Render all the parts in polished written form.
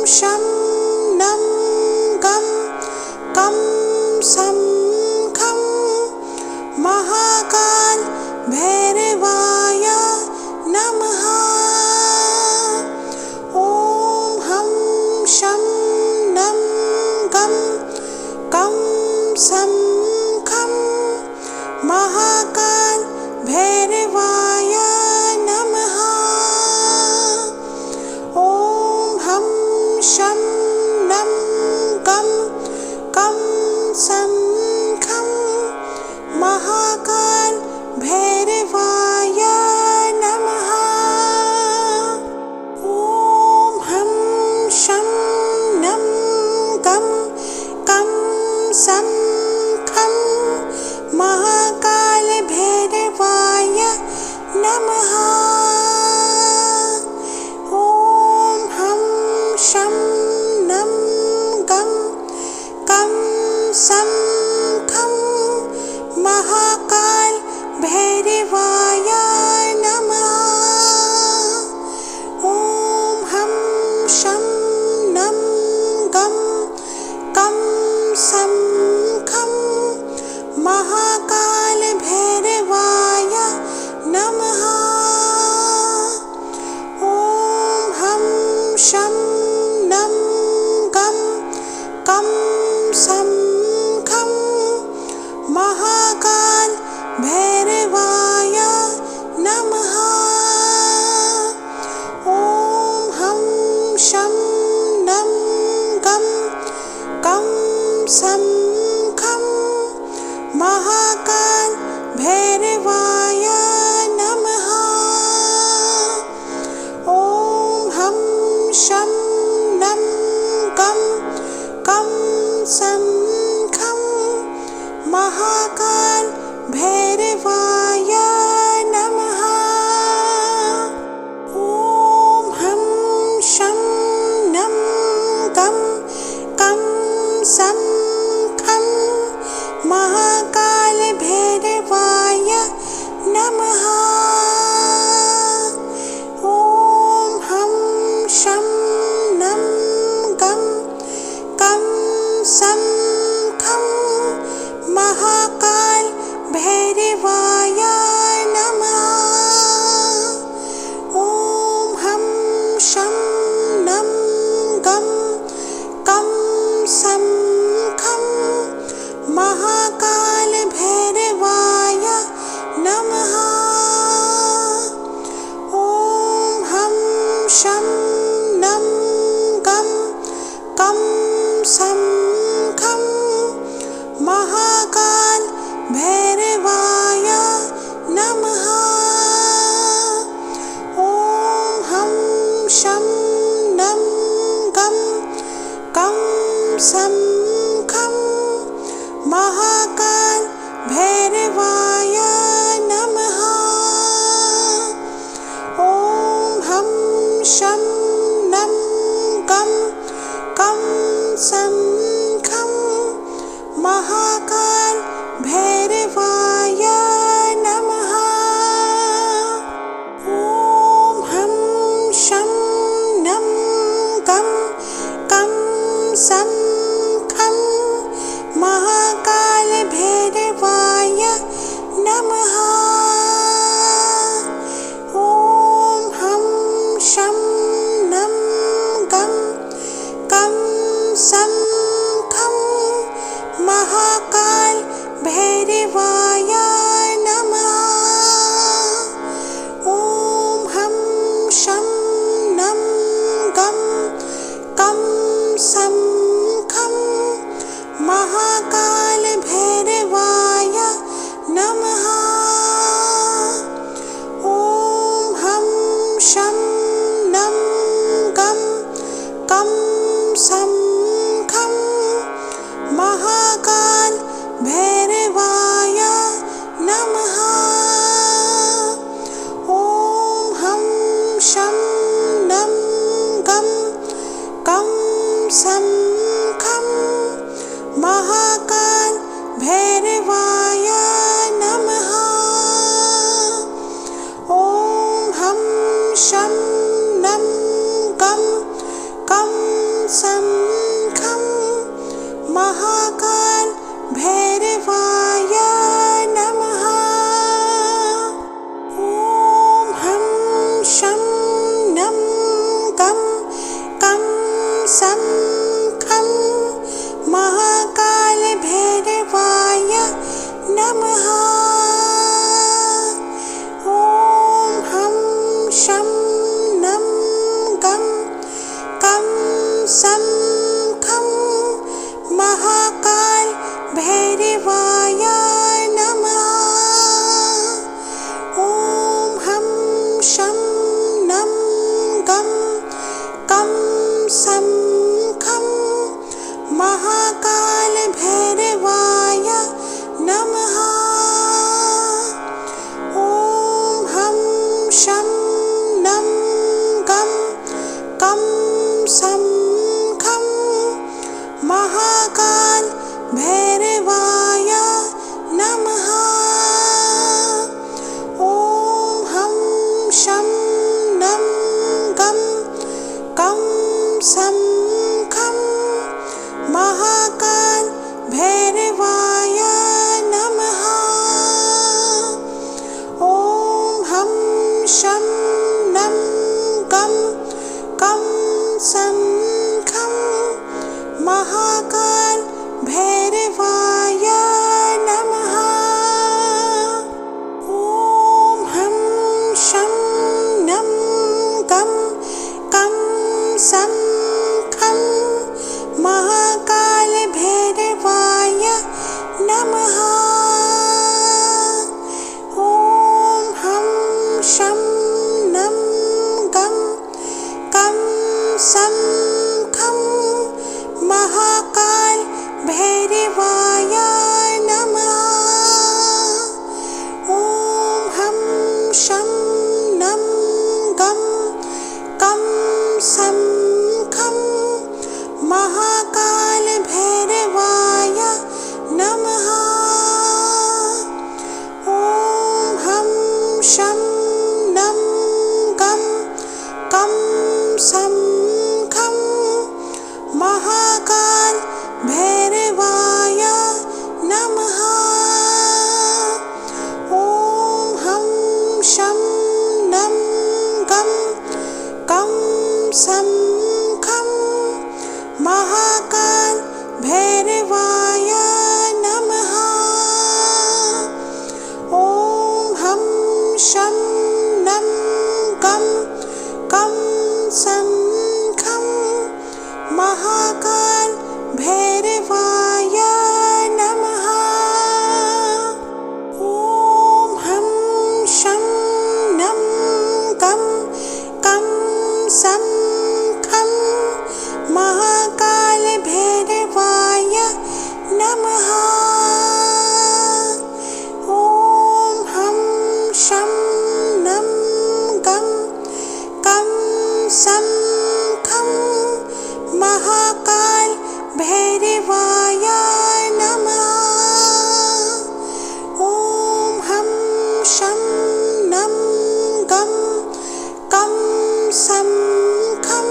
शं नं गं कं सं खं महाकाल भैरवाय नमः। ॐ हं शं नं गं कं सं खं महाकाल भैरवाय नमः। ॐ हं शं नं गं कं सं खं महाकाल भैरवाय नमः। ॐ हं शं नं गं कं सं खं महाकाल भैरवाय नमः। ॐ हं शं नं गं कं सं खं महाकाल भैरवाय नमः। ॐ हं शं नं गं कं सं खं महाकाल भैरवाय नमः। ॐ हं शं नं गं कं सं खं महाकाल भैरवाय नमः। ॐ हं शं नं गं कं सं खं महाकाल भैरवाय नमः। ॐ हं शं नं गं कं सं खं महाकाल भैरवाय नमः। ॐ हं शं नं गं कं सं खं महाकाल भैरवाय नमः। ॐ हं शं नं गं कं सं खं महाकाल भैरवाय नमः। ॐ हं शं नं गं कं सं खं महाकाल भैरवाय नमः। ॐ हं शं नं गं कं सं खं महाकाल भैरवाय नमः। ॐ हं शं नं गं कं सं खं महाकाल भैरवाय नमः। ॐ हं शं नं गं कं सं खं महाकाल भैरवाय नमः। ॐ हं शं नं गं कं सं खं महाकाल भैरवाय नमः। ॐ हं शं नं गं कं सं खं महाकाल सं खं महाकाल भैरवाय नमः। ॐ हं शं नं गं कं सं खं महाकाल भैरवाय नमः। ॐ हं शं नं गं कं सं खं महाकाल भैरवाय नमः। ॐ हं शं नं गं कं सं खं महाकाल भैरवाय नमः। ॐ हं शं नं गं कं सं खं महाकाल भैरवाय नमः। ॐ हं शं नं गं कं सं खं महाकाल भैरवाय नमः। ॐ हं शं नं गं कं सं खं महाकाल भैरवाय नमः। ॐ हं शं नं गं कं सं खं महाकाल भैरवाय नमः। ॐ हं शं नं गं कं सं खं महाकाल भैरवाय नमः। ॐ हं शं नं गं कं सं खं महाकाल भैरवाय नमः। ॐ हं शं नं गं कं सं खं महाकाल भैरवाय नमः। ॐ हं शं नं गं कं सं खं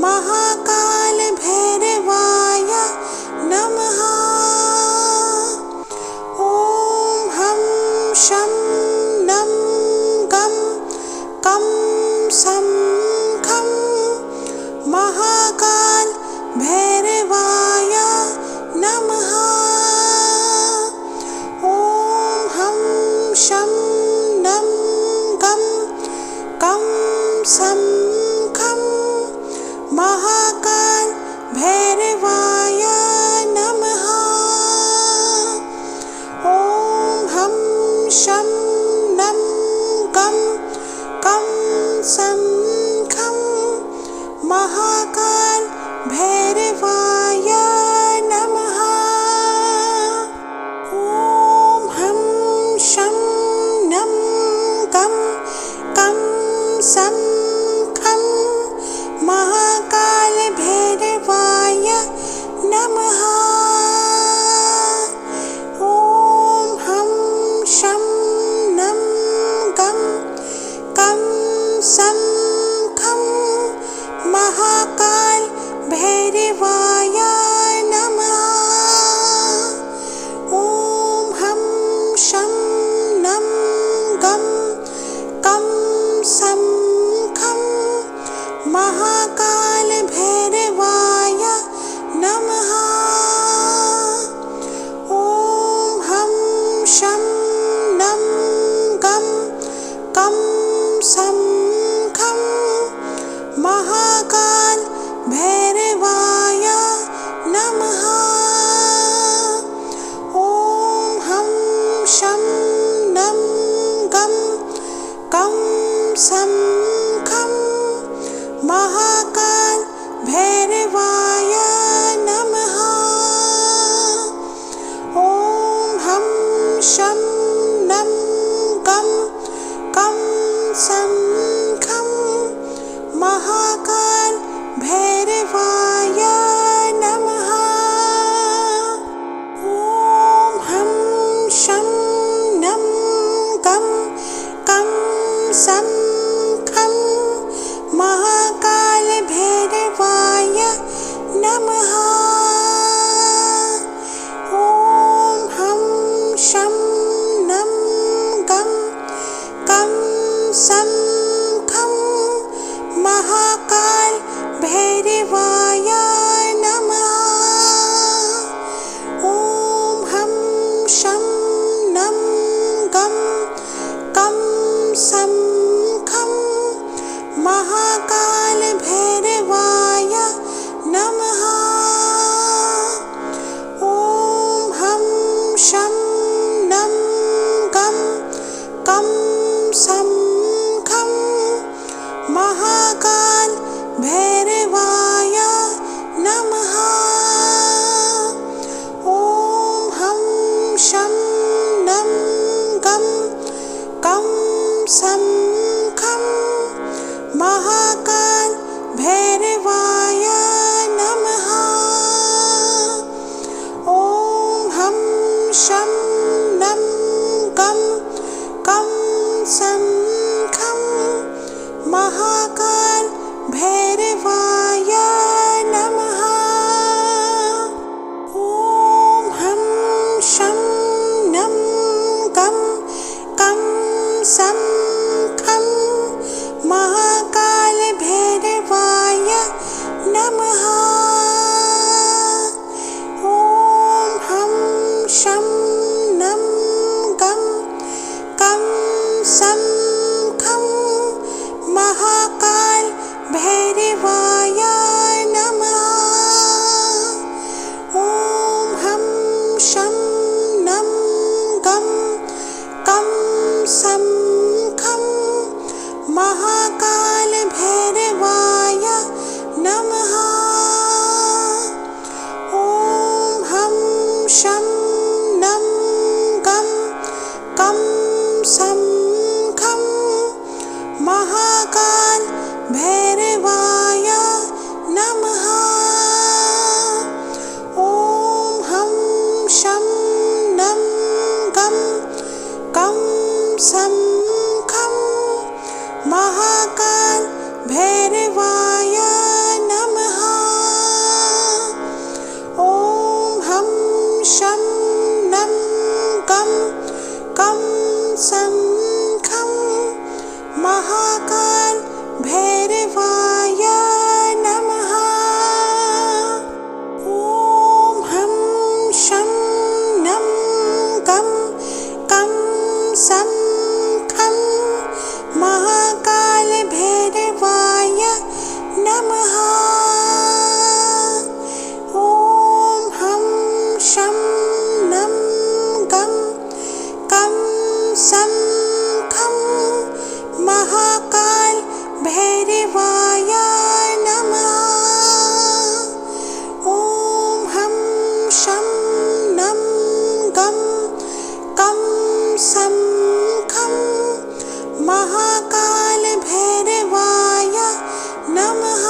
महाकाल भैरवाय नमः। ॐ हं शं नं गं कं सं खं महाकाल भैरवाय नमः। ॐ हं शं नं गं कं सं खं महाकाल भैरवाय नमः। ॐ हं शं नं गं कं सं खं महाकाल भैरवाय नमः। ॐ हं शं नं गं कं सं खं महाकाल भैरवाय नमः। ॐ हं शं नं गं कं सं खं महाकाल भैरवाय नमः। ॐ हं शं नं गं कं सं खं महाकाल भैरवाय नमः। ॐ हं शं नं गं कं सं खं महाकाल भैरवाय नमः। ॐ हं शं नं गं कं सं खं महाकाल भैरवाय नमः। ॐ हं शं नं गं कं सं खं महाकाल भैरवाय भैरवाय नमः। ॐ हं शं नं गं कं सं खं महाकालभैरवाय नमः। ॐ हं शं नं गं कं सं खं महाकालभैरवाय नमः। ॐ हं शं नं गं कं सं खं महाकालभैरवाय नमः। ॐ हं शं नं गं कं सं खं महाकालभैरवाय नमः। ॐ हं शं नं गं कं सं खं महाकालभैरवाय नमः। ॐ हं शं नं गं कं सं खं महाकालभैरवाय नमः। ॐ हं शं नं गं कं सं खं महाकालभैरवाय नमः। ॐ हं शं नं गं कं सं खं महाकालभैरवाय नमः। ॐ हं शं नं गं कं सं खं महाकालभैरवाय नमः। ॐ हं शं नं गं कं सं खं महाकालभैरवाय नमः। ॐ हं शं नं गं कं सं खं महाकालभैरवाय नमः। ॐ हं शं नं गं कं सं खं महाकालभैरवाय नमः। ॐ हं शं नं गं कं सं खं महाकालभैरवाय नमः।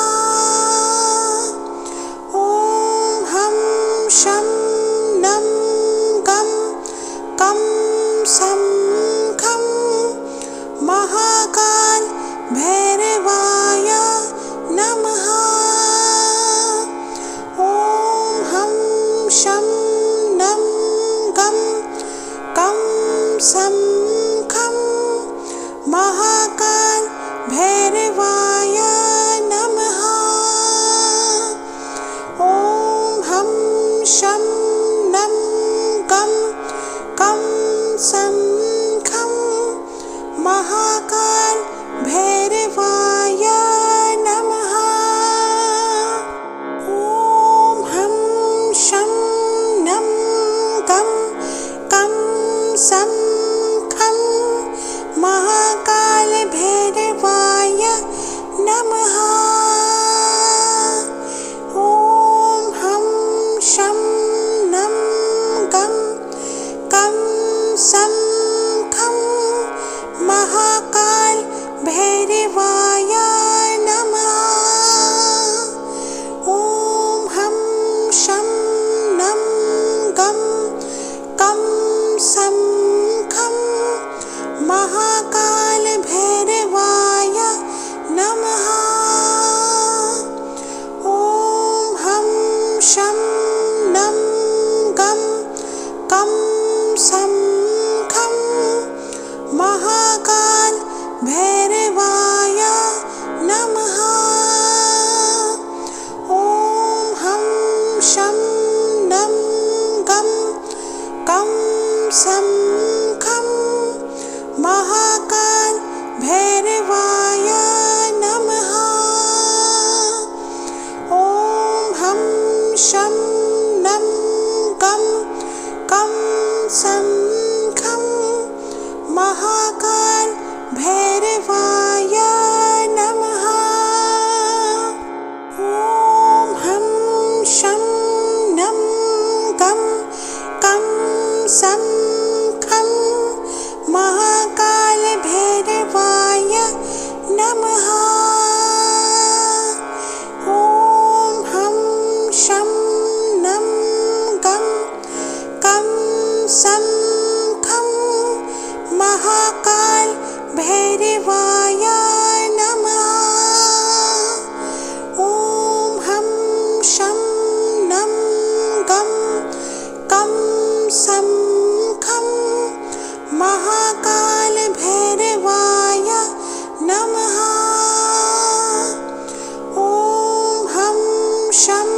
शं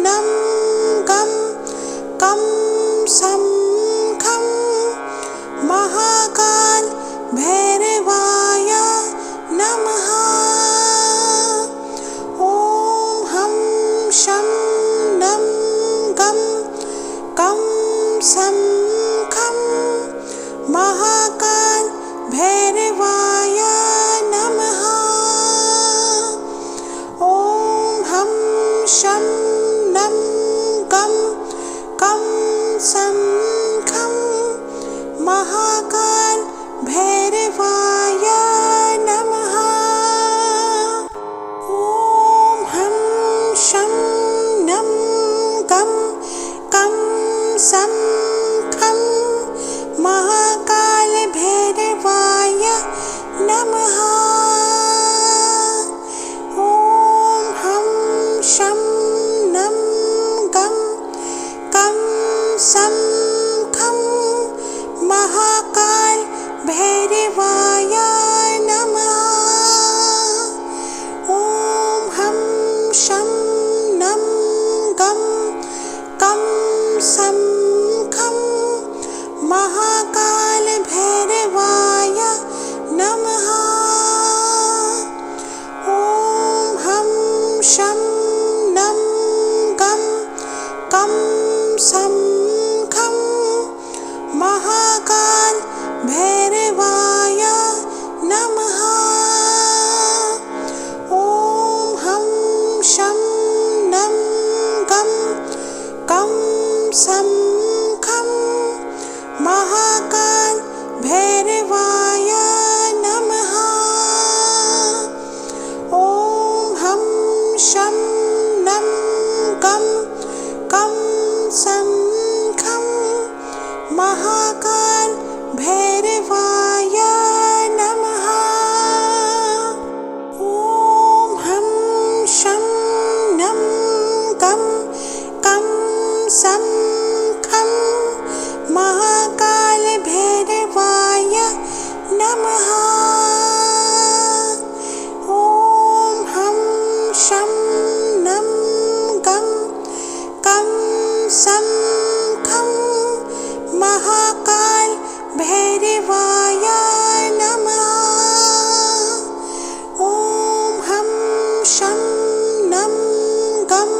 नं गं गं सं खं महाकाल भैरवाय नमः। ॐ हं शं नं गं गं सं खं महाकाल भैरवाय नमः। ॐ हं शं नं गं गं सं खं महाकाल भैरवाय नमः। ॐ हं शं नं गं गं सं खं महाकाल भैरवाय नमः। ॐ हं शं नं गं गं सं खं महाकाल भैरवाय नमः। ॐ हं शं नं गं गं सं खं महाकाल भैरवाय नमः। ॐ हं शं नं गं गं सं खं महाकाल भैरवाय नमः। ॐ हं शं नं गं गं सं खं महाकाल भैरवाय नमः। ॐ हं शं नं गं गं सं खं महाकाल भैरवाय नमः। ॐ हं शं नं गं गं सं खं महाकाल भैरवाय नमः। ॐ हं शं नं गं गं सं खं महाकाल भैरवाय नमः। ॐ हं शं नं गं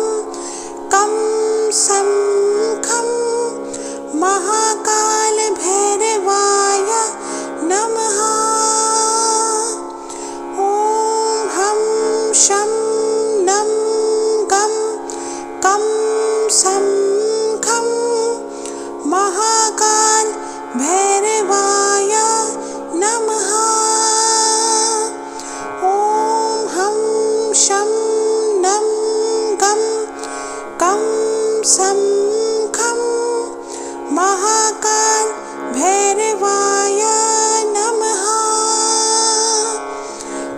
गं सं खं महाकाल भैरवाय नमः। ॐ हं शं नं गं गं सं खं महाकाल भैरवाय नमः। ॐ हं शं नं गं गं सं खं महाकाल भैरवाय नमः।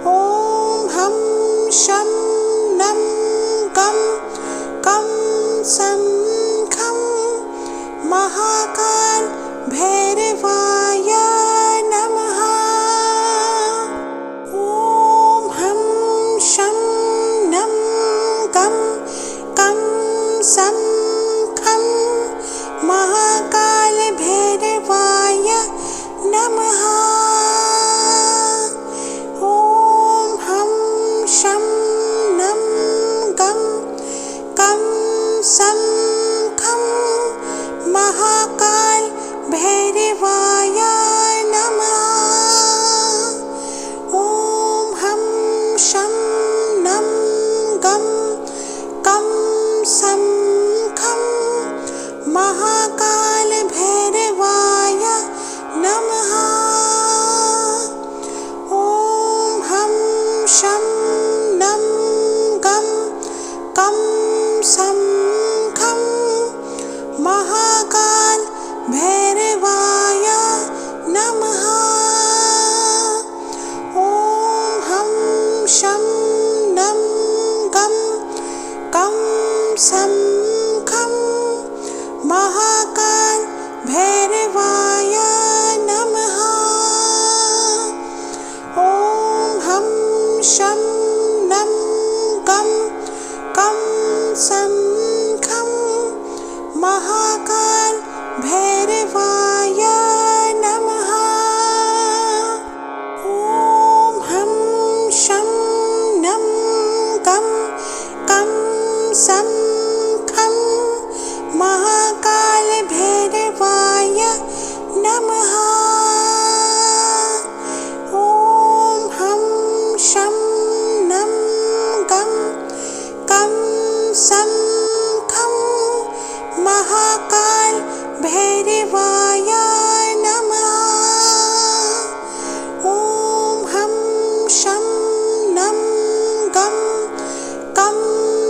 ॐ हं शं नं गं गं सं खं महाकाल भैरवाय नमः। ॐ हं शं नं गं गं सं खं महाकाल भैरवाय नमः। ॐ हं शं नं गं गं सं खं महाकाल भैरवाय नमः। ॐ हं शं नं गं गं सं खं महाकाल भैरवाय नमः। ॐ हं शं नं गं गं सं खं महाकाल भैरवाय नमः। ॐ हं शं नं गं गं सं खं महाकाल भैरवाय नमः। ॐ हं शं नं गं गं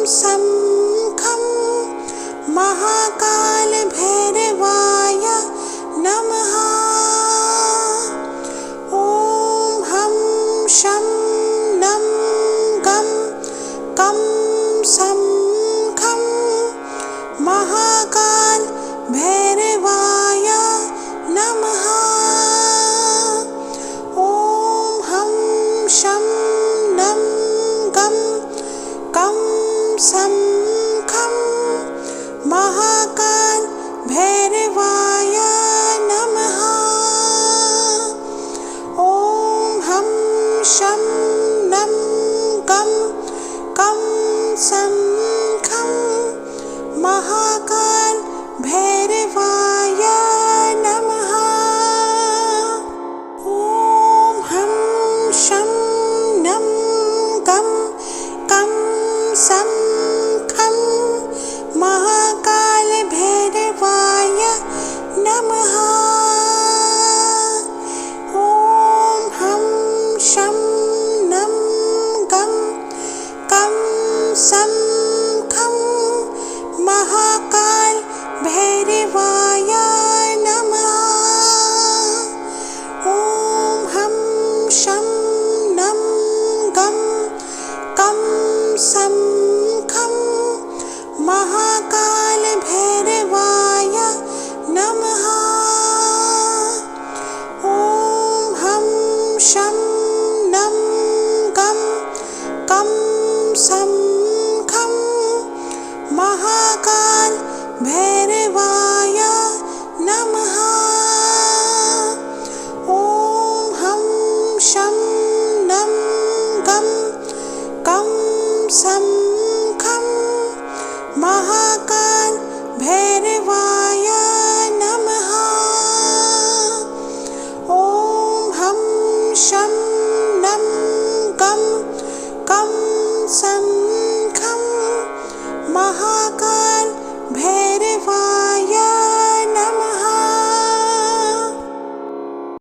सं खं महाकाल भैरवाय नमः। ॐ हं शं नं गं कं सं खं महाकाल भैरवाय नमः। ॐ हं शं नं गं कं सं खं महाकाल भैरवाय नमः। ॐ हं शं नं गं कं सं खं महाकाल भैरवाय नमः। ॐ हं शं नं गं कं सं खं महाकाल भैरवाय नमः। ॐ हं शं नं गं कं सं खं महाकाल भैरवाय नमः। ॐ हं शं नं गं कं सं खं महाकाल भैरवाय नमः। ॐ हं शं नं गं कं सं खं महाकाल भैरवाय नमः। ॐ हं शं नं गं कं सं खं महाकाल भैरवाय नमः। ॐ हं शं नं गं कं सं